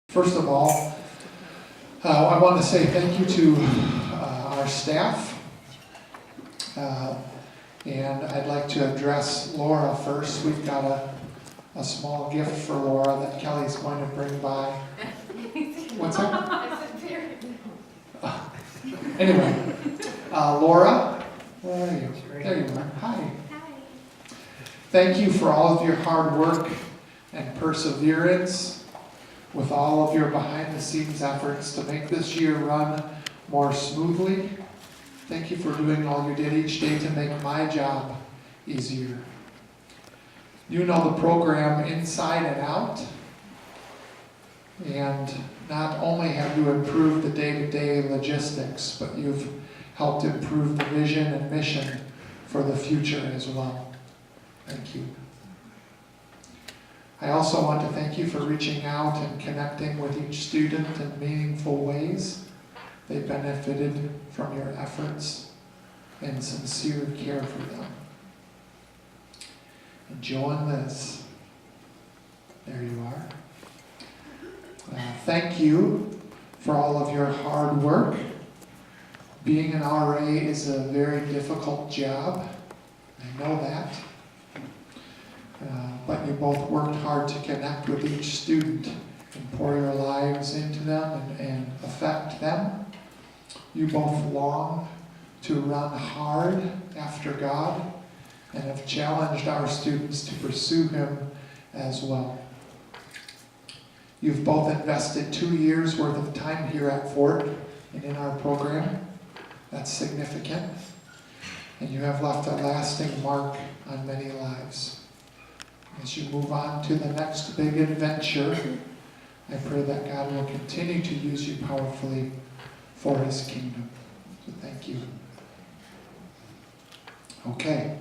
First of all, I want to say thank you to our staff. And I'd like to address Laura first. We've got a small gift for Laura that Kelly's going to bring by. What's that? Anyway, Laura, where are you? There you are. Hi. Thank you for all of your hard work and perseverance with all of your behind-the-scenes efforts to make this year run more smoothly. Thank you for doing all you did each day to make my job easier. You know the program inside and out, and not only have you improved the day-to-day logistics, but you've helped improve the vision and mission for the future as well. Thank you. I also want to thank you for reaching out and connecting with each student in meaningful ways. They benefited from your efforts and sincere care for them. And Joe and Liz, there you are. Thank you for all of your hard work. Being an RA is a very difficult job. I know that. But you both worked hard to connect with each student and pour your lives into them and affect them. You both long to run hard after God and have challenged our students to pursue Him as well. You've both invested 2 years' worth of time here at Fort and in our program. That's significant. And you have left a lasting mark on many lives. As you move on to the next big adventure, I pray that God will continue to use you powerfully for His kingdom. So thank you. Okay,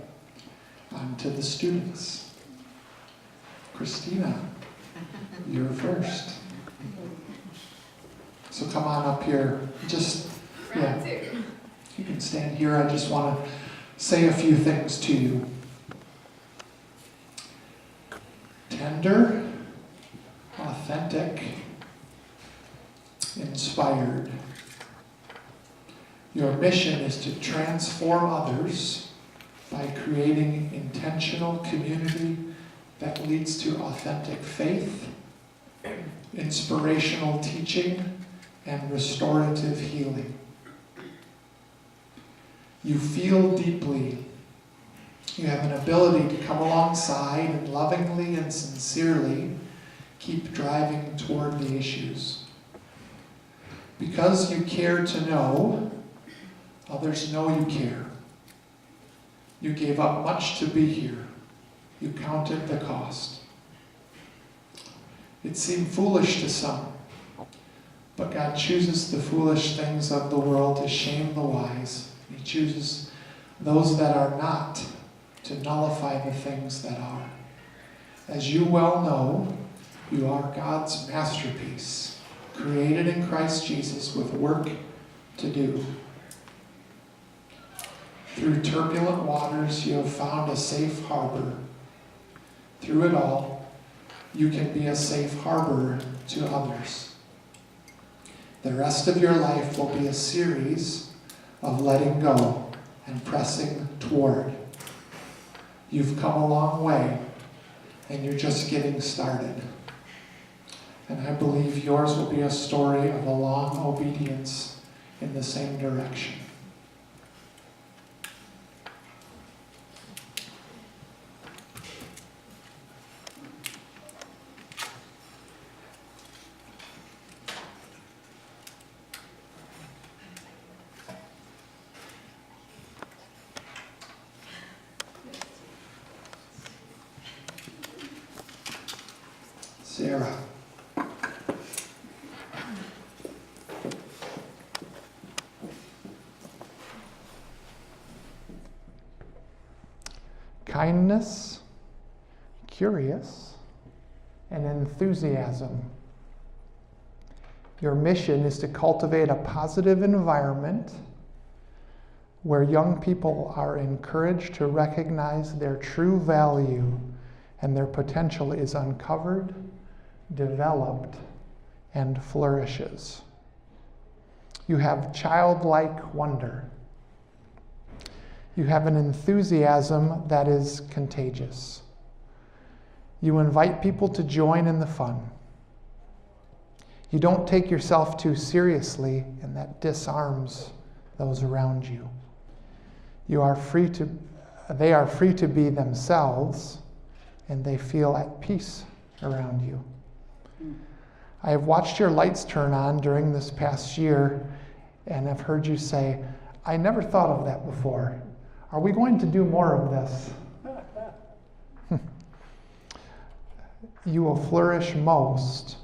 on to the students. Christina, you're first. So come on up here. You can stand here. I just want to say a few things to you. Tender, authentic, inspired. Your mission is to transform others by creating intentional community that leads to authentic faith, inspirational teaching, and restorative healing. You feel deeply. You have an ability to come alongside and lovingly and sincerely keep driving toward the issues. Because you care to know, others know you care. You gave up much to be here. You counted the cost. It seemed foolish to some, but God chooses the foolish things of the world to shame the wise. He chooses those that are not to nullify the things that are. As you well know, you are God's masterpiece, created in Christ Jesus with work to do. Through turbulent waters, you have found a safe harbor. Through it all, you can be a safe harbor to others. The rest of your life will be a series of letting go and pressing toward. You've come a long way, and you're just getting started. And I believe yours will be a story of a long obedience in the same direction. Sarah. Kindness, curious, and enthusiasm. Your mission is to cultivate a positive environment where young people are encouraged to recognize their true value and their potential is uncovered, developed, and flourishes. You have childlike wonder. You have an enthusiasm that is contagious. You invite people to join in the fun. You don't take yourself too seriously, and that disarms those around you. They are free to be themselves, and they feel at peace around you. I have watched your lights turn on during this past year, and I've heard you say, I never thought of that before. Are we going to do more of this? You will flourish most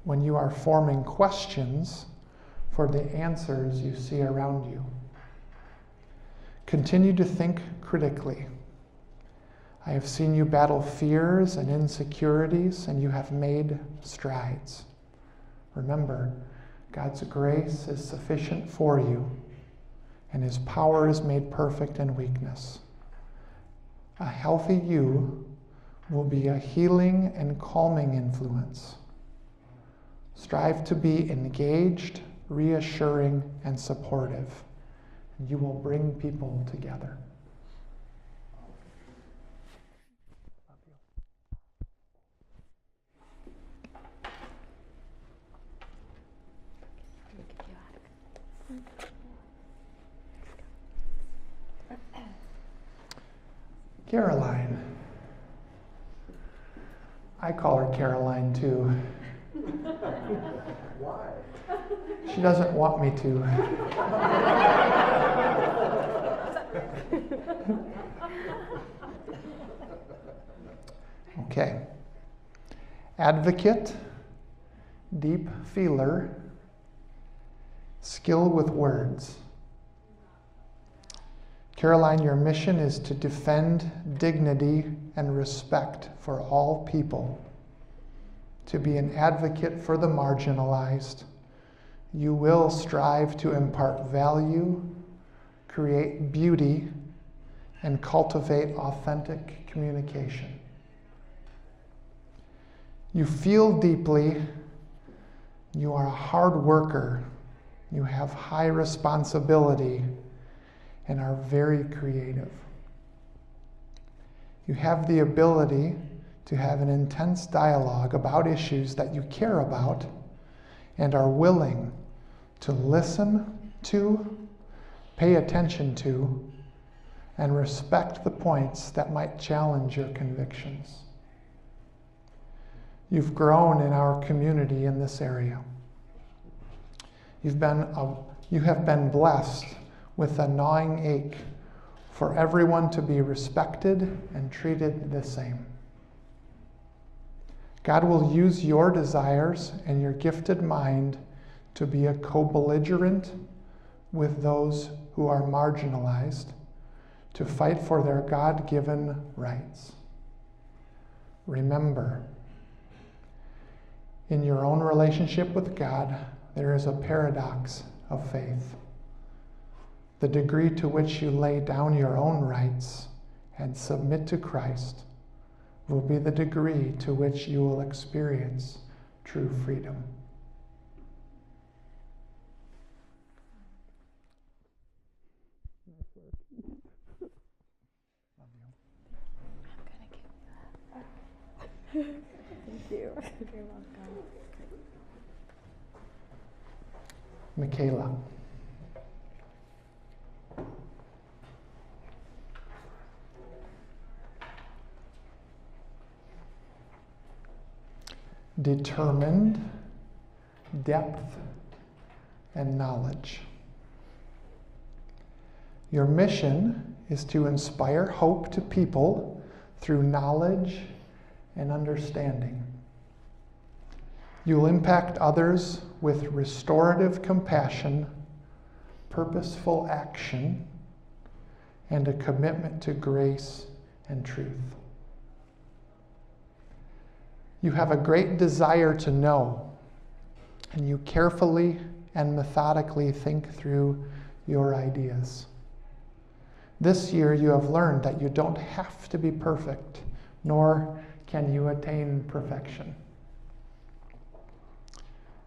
when you are forming questions for the answers you see around you. Continue to think critically. I have seen you battle fears and insecurities, and you have made strides. Remember, God's grace is sufficient for you, and his power is made perfect in weakness. A healthy you will be a healing and calming influence. Strive to be engaged, reassuring, and supportive. And you will bring people together. Caroline. I call her Caroline too. Why? She doesn't want me to. Okay. Advocate, deep feeler, skill with words. Caroline, your mission is to defend dignity and respect for all people, to be an advocate for the marginalized. You will strive to impart value, create beauty, and cultivate authentic communication. You feel deeply. You are a hard worker. You have high responsibility and are very creative. You have the ability to have an intense dialogue about issues that you care about and are willing to listen to, pay attention to, and respect the points that might challenge your convictions. You've grown in our community in this area. You have been blessed with a gnawing ache for everyone to be respected and treated the same. God will use your desires and your gifted mind to be a co-belligerent with those who are marginalized, to fight for their God-given rights. Remember, in your own relationship with God, there is a paradox of faith. The degree to which you lay down your own rights and submit to Christ will be the degree to which you will experience true freedom. Thank you. You're welcome. Michaela. Determined, depth, and knowledge. Your mission is to inspire hope to people through knowledge and understanding. You'll impact others with restorative compassion, purposeful action, and a commitment to grace and truth. You have a great desire to know, and you carefully and methodically think through your ideas. This year you have learned that you don't have to be perfect, nor can you attain perfection.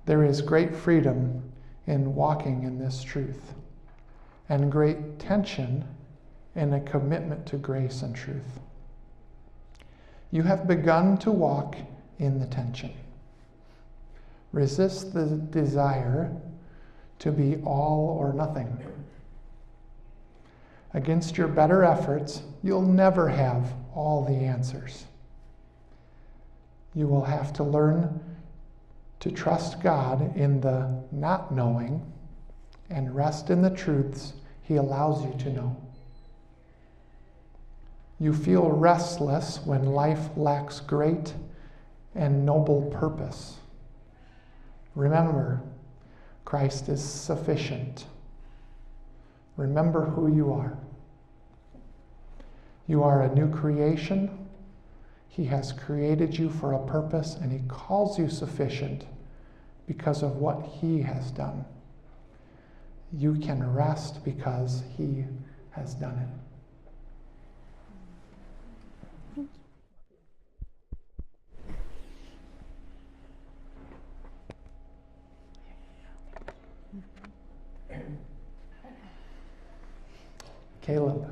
There is great freedom in walking in this truth, and great tension in a commitment to grace and truth. You have begun to walk in the tension. Resist the desire to be all or nothing. Against your better efforts, you'll never have all the answers. You will have to learn to trust God in the not knowing and rest in the truths He allows you to know. You feel restless when life lacks great and noble purpose. Remember, Christ is sufficient. Remember who you are. You are a new creation. He has created you for a purpose, and He calls you sufficient because of what He has done. You can rest because He has done it. Caleb.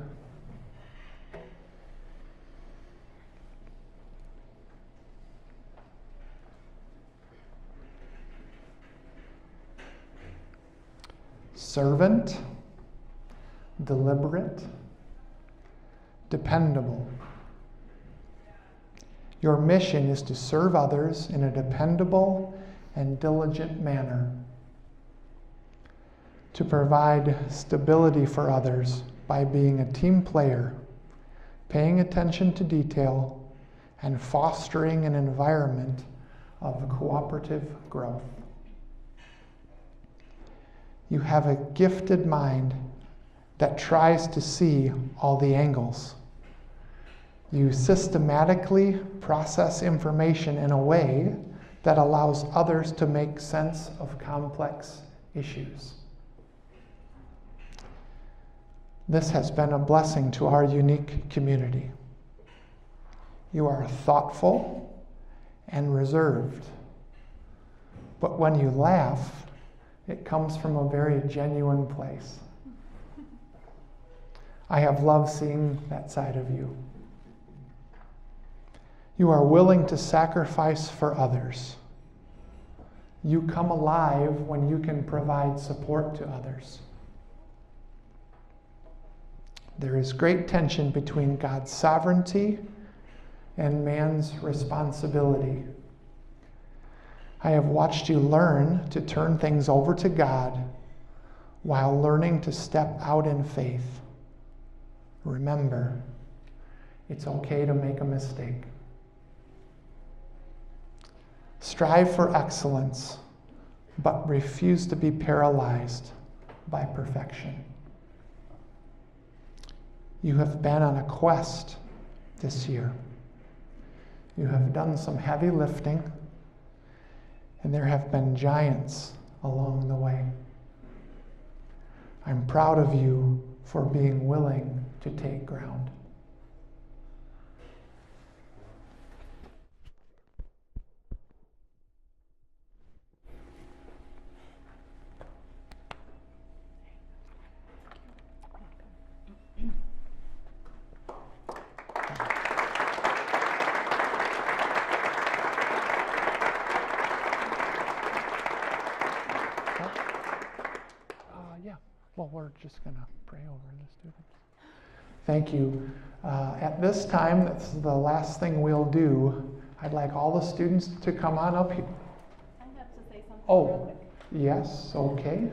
Servant, deliberate, dependable. Your mission is to serve others in a dependable and diligent manner, to provide stability for others by being a team player, paying attention to detail, and fostering an environment of cooperative growth. You have a gifted mind that tries to see all the angles. You systematically process information in a way that allows others to make sense of complex issues. This has been a blessing to our unique community. You are thoughtful and reserved, but when you laugh, it comes from a very genuine place. I have loved seeing that side of you. You are willing to sacrifice for others. You come alive when you can provide support to others. There is great tension between God's sovereignty and man's responsibility. I have watched you learn to turn things over to God while learning to step out in faith. Remember, it's okay to make a mistake. Strive for excellence, but refuse to be paralyzed by perfection. You have been on a quest this year. You have done some heavy lifting, and there have been giants along the way. I'm proud of you for being willing to take ground. Well, we're just going to pray over the students. Thank you. At this time, that's the last thing we'll do. I'd like all the students to come on up here. I have to say something. Oh, real quick. yes, okay.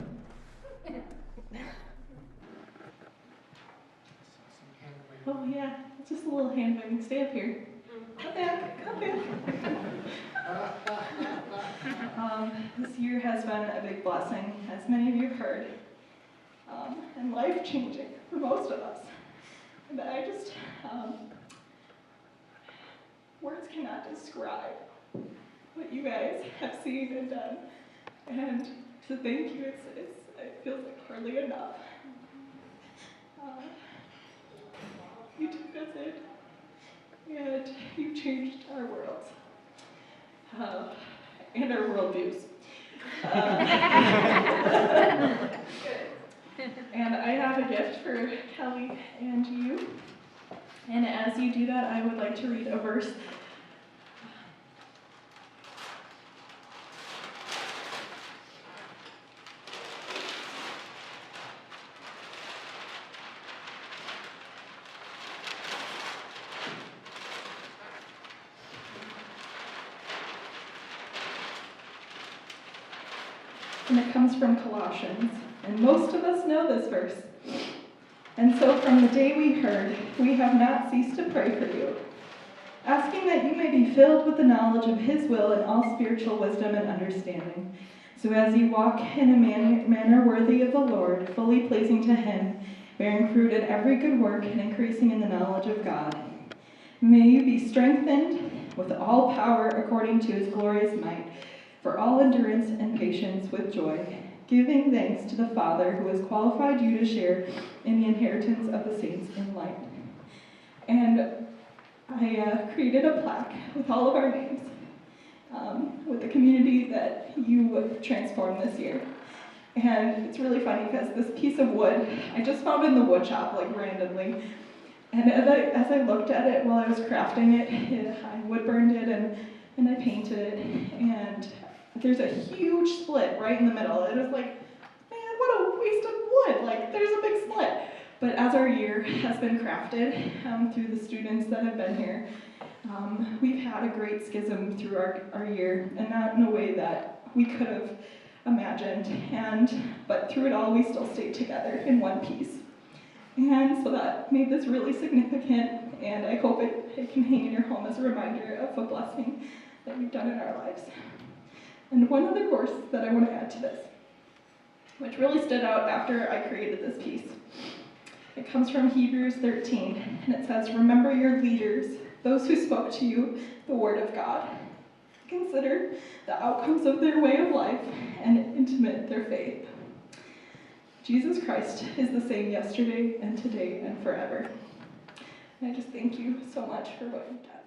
Oh yeah, it's just a little hand waving. Stay up here. Come back, come back. This year has been a big blessing, as many of you have heard, and life-changing for most of us. But I just, words cannot describe what you guys have seen and done. And to thank you, it feels like hardly enough. You took us in, and you changed our worlds, and our worldviews. And I have a gift for Kelly and you. And as you do that, I would like to read a verse. And it comes from Colossians. And most of us know this verse. And so from the day we heard, we have not ceased to pray for you, asking that you may be filled with the knowledge of his will and all spiritual wisdom and understanding, so as you walk in a manner worthy of the Lord, fully pleasing to him, bearing fruit in every good work and increasing in the knowledge of God. May you be strengthened with all power according to his glorious might, for all endurance and patience with joy, giving thanks to the Father who has qualified you to share in the inheritance of the saints in light. And I created a plaque with all of our names, with the community that you transformed this year. And it's really funny because this piece of wood, I just found in the wood shop, like randomly. And as I looked at it while I was crafting it, I wood burned it and I painted it. And there's a huge split right in the middle. It was like, man, what a waste of wood. Like, there's a big split. But as our year has been crafted through the students that have been here, we've had a great schism through our year, and not in a way that we could have imagined. But through it all, we still stayed together in one piece. And so that made this really significant, and I hope it can hang in your home as a reminder of a blessing that you've done in our lives. And one other verse that I want to add to this, which really stood out after I created this piece. It comes from Hebrews 13, and it says, "Remember your leaders, those who spoke to you the word of God. Consider the outcomes of their way of life and intimate their faith. Jesus Christ is the same yesterday and today and forever." And I just thank you so much for what you've done.